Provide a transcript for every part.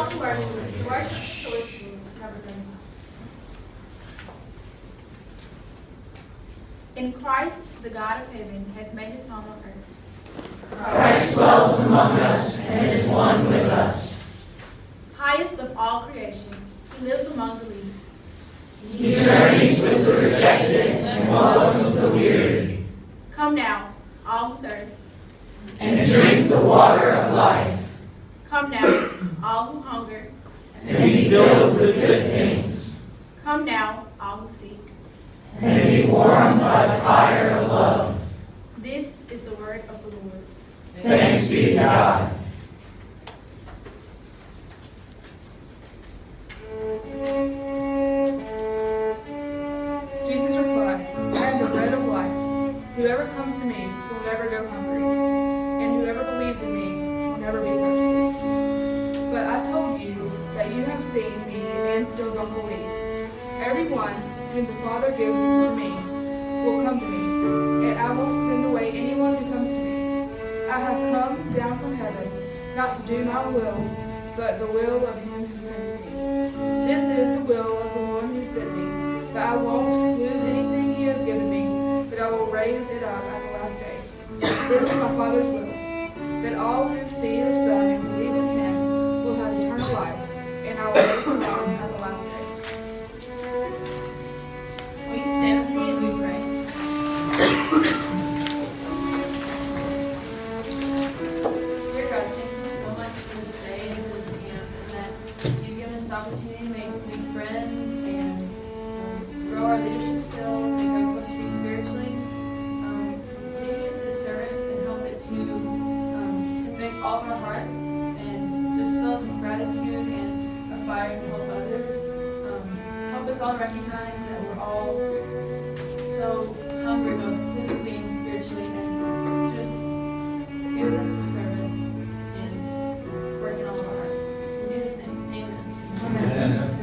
call to worship, the Worship Sourcebook, number 35. In Christ, the God of heaven has made his home on earth. Christ dwells among us and is one with us. Highest of all creation, he lives among the least. He journeys with the rejected and welcomes the weary. Come now, all who thirst. And drink the water of life. Come now, all who hunger. And be filled with good things. Come now, all who seek. And be warmed by the fire of love. This is the word of the Lord. Thanks be to God. Jesus replied, I am the bread of life. Whoever comes to me will never go hungry, and whoever believes in me will never be thirsty. But I told you that you have seen me and still don't believe. Everyone whom the Father gives to me will come to me, and I won't send away anyone who comes to me. I have come down from heaven, not to do my will, but the will of him who sent me. This is the will of the one who sent me, that I won't lose anything he has given me, but I will raise it up at the last day. This is my Father's will, that all who see the Son and believe in him will have eternal life, and I will raise them up at the last day. Will you stand with me as we pray? Dear God, thank you so much for this day and for this camp, and that you've given us the opportunity to make new friends and grow our leadership skills and grow closer to you spiritually. Please give this service and help it to convict all of our hearts and just fill us with gratitude and a fire to help others. Help us all recognize that we're all so hungry, both physically and spiritually, and just give us the service and work in all of our hearts. In Jesus' name, amen.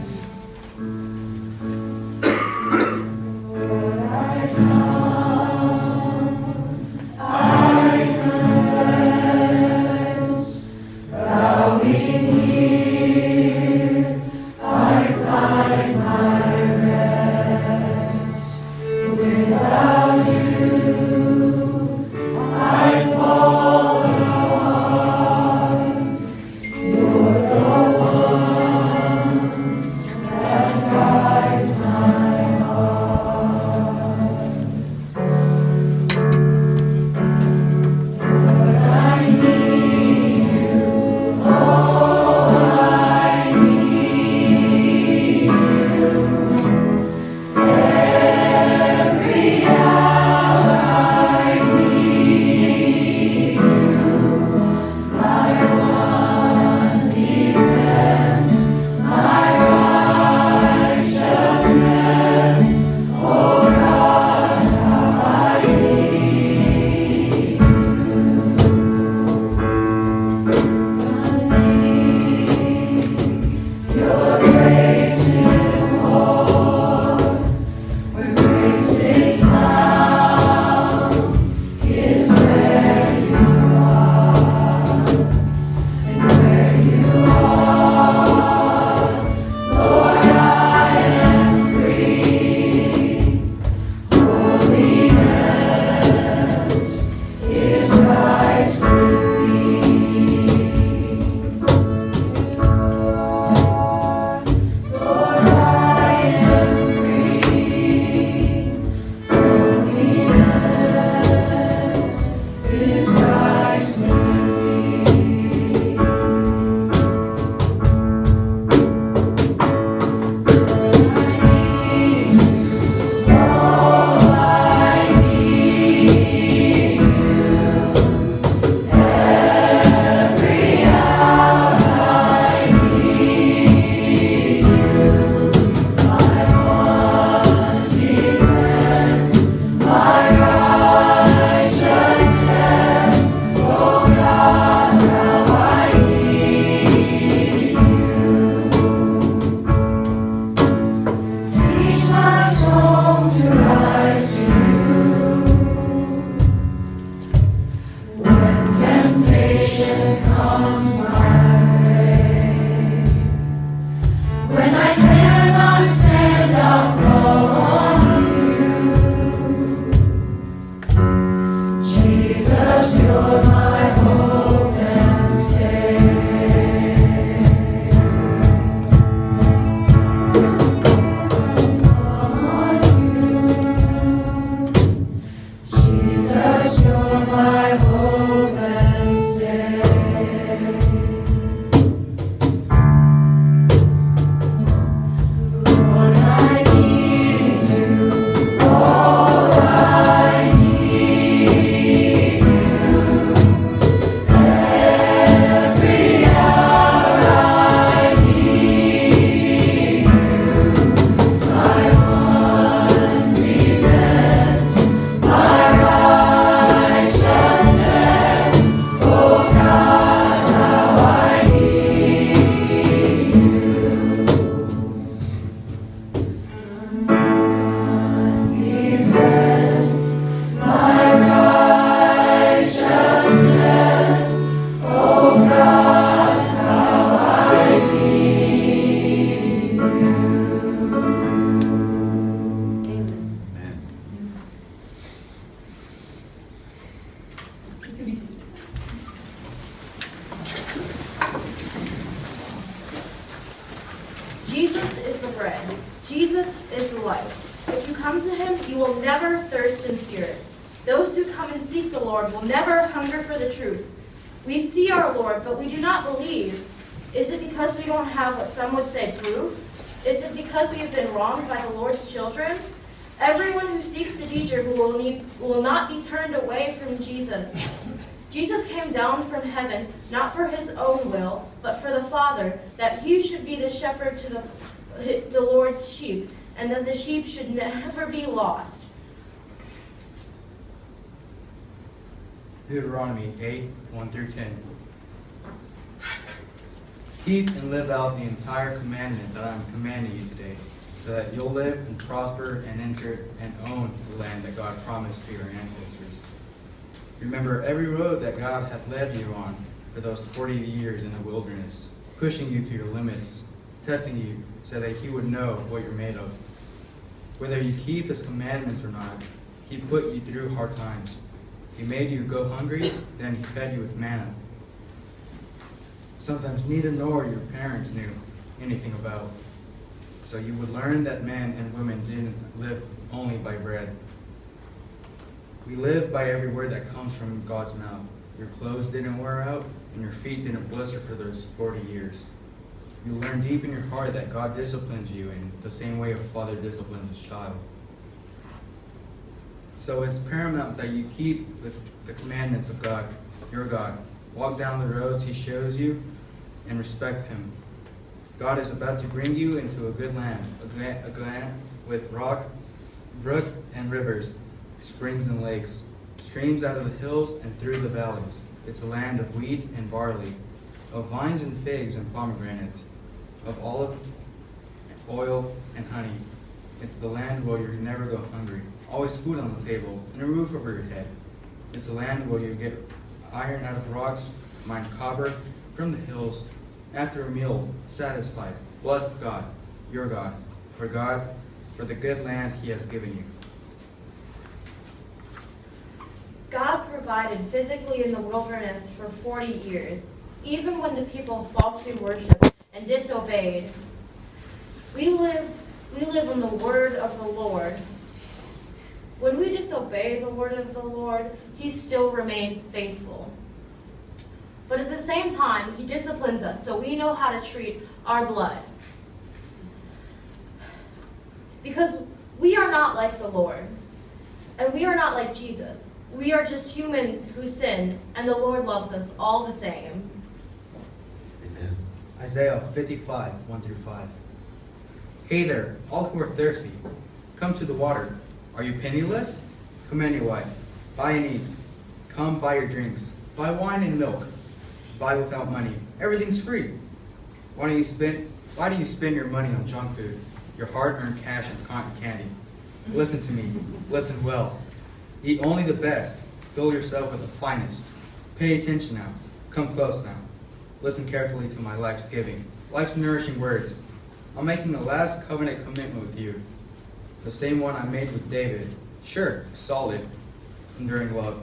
Temptation comes my way. Jesus, you're my hope and stay. Jesus, you're my hope and stay. Lord, I need you, Lord, I need you. Every hour I need you. My one defense, my righteousness, oh God, how I need you. Defense, my righteousness, oh God, how I need you. Amen. You can be seated. Jesus is the bread. Jesus is the life. If you come to him, you will never thirst in spirit. Those who come and seek the Lord will never hunger for the truth. We see our Lord, but we do not believe. Is it because we don't have what some would say proof? Is it because we have been wronged by the Lord's children? Everyone who seeks the teacher who will not be turned away from Jesus. Jesus came down from heaven, not for his own will, but for the Father, that he should be the shepherd to the Lord's sheep, and that the sheep should never be lost. Deuteronomy 8, 1 through 10. Keep and live out the entire commandment that I am commanding you today, so that you'll live and prosper and enter and own the land that God promised to your ancestors. Remember every road that God hath led you on for those 40 years in the wilderness, pushing you to your limits, testing you so that he would know what you're made of. Whether you keep his commandments or not, he put you through hard times. He made you go hungry, then he fed you with manna. Sometimes neither nor your parents knew anything about. So you would learn that men and women didn't live only by bread. We live by every word that comes from God's mouth. Your clothes didn't wear out, and your feet didn't blister for those 40 years. You learn deep in your heart that God disciplines you in the same way a father disciplines his child. So it's paramount that you keep the commandments of God, your God. Walk down the roads he shows you and respect him. God is about to bring you into a good land, a land with rocks, brooks and rivers, springs and lakes, streams out of the hills and through the valleys. It's a land of wheat and barley, of vines and figs and pomegranates, of olive oil and honey. It's the land where you never go hungry, always food on the table and a roof over your head. It's a land where you get iron out of rocks, mine copper from the hills. After a meal, satisfied, bless God, your God, for the good land he has given you. God provided physically in the wilderness for 40 years, even when the people falsely worshipped and disobeyed. We live in the word of the Lord. When we disobey the word of the Lord, he still remains faithful. But at the same time, he disciplines us so we know how to treat our blood. Because we are not like the Lord, and we are not like Jesus. We are just humans who sin, and the Lord loves us all the same. Amen. Isaiah 55, 1 through 5. Hey there, all who are thirsty, come to the water. Are you penniless? Come anyway. Buy and eat. Come buy your drinks. Buy wine and milk. Buy without money. Everything's free. Why do you spend your money on junk food, your hard-earned cash and cotton candy? Listen to me. Listen well. Eat only the best. Fill yourself with the finest. Pay attention now. Come close now. Listen carefully to my life's giving, life's nourishing words. I'm making the last covenant commitment with you, the same one I made with David. Sure, solid, enduring love.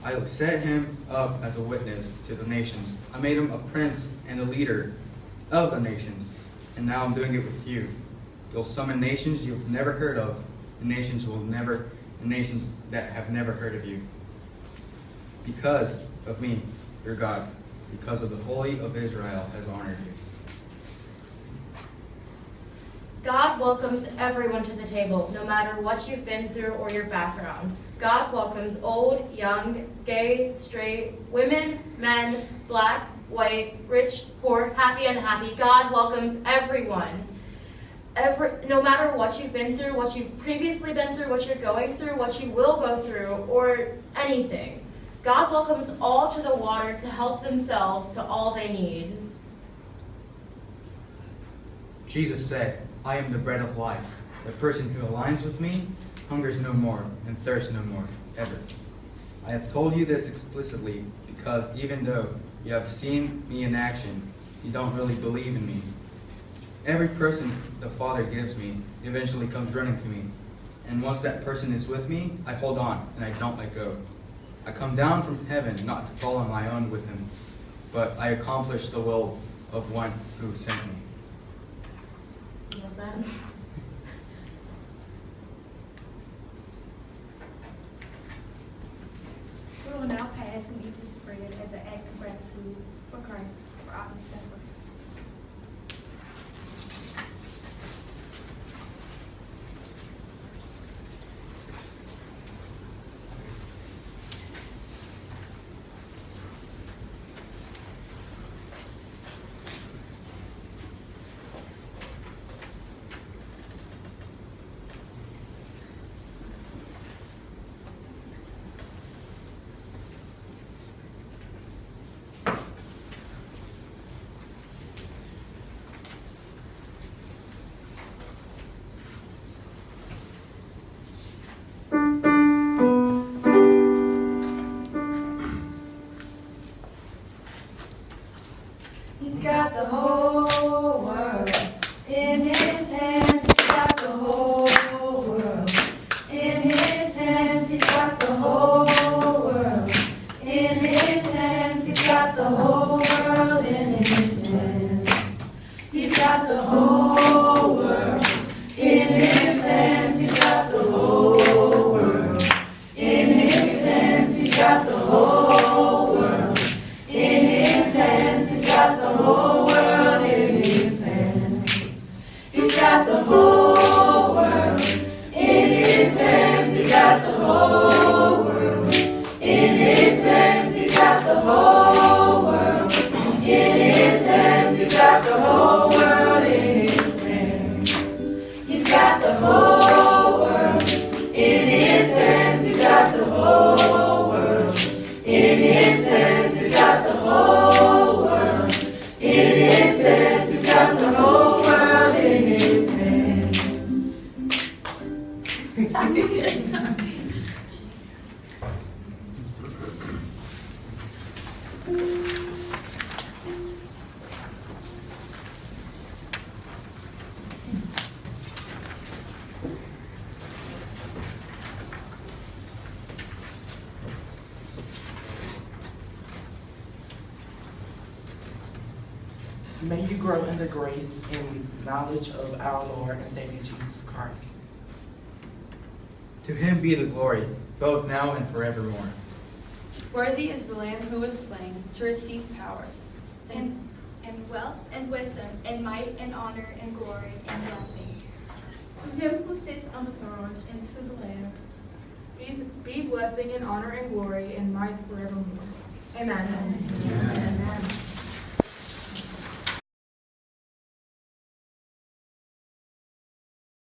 I set him up as a witness to the nations. I made him a prince and a leader of the nations. And now I'm doing it with you. You'll summon nations you've never heard of, and nations that have never heard of you. Because of me, your God, because of the Holy of Israel has honored you. God welcomes everyone to the table, no matter what you've been through or your background. God welcomes old, young, gay, straight, women, men, black, white, rich, poor, happy, unhappy. God welcomes everyone. No matter what you've been through, what you've previously been through, what you're going through, what you will go through, or anything. God welcomes all to the water to help themselves to all they need. Jesus said, I am the bread of life. The person who aligns with me hungers no more and thirsts no more, ever. I have told you this explicitly because even though you have seen me in action, you don't really believe in me. Every person the Father gives me eventually comes running to me. And once that person is with me, I hold on and I don't let go. I come down from heaven not to fall on my own with him, but I accomplish the will of one who sent me. What was that? We will now pass and eat this bread as an act of gratitude for Christ for all his sacrifice. He's got the whole world in his hands. He's got the whole world in his hands. He's got the whole world in his hands. He's got the whole world in his hands. He's got the whole world in his hands. He's got the whole world in his hands. He's got the whole world in his hands. He's got the whole world in his hands. He's got the whole world in his hands. He's got the whole world in his hands. He's got the whole world in his hands. He's got the whole world in his hands. He's got the whole world in his hands. He's got the whole world in his hands. He's got the whole world in his hands. He's got the whole world in his hands. May you grow in the grace and knowledge of our Lord and Savior Jesus Christ. To him be the glory, both now and forevermore. Worthy is the Lamb who was slain to receive power And wealth and wisdom and might and honor and glory and blessing. To him who sits on the throne and to the Lamb. Be blessing and honor and glory and might forevermore. Amen. Amen.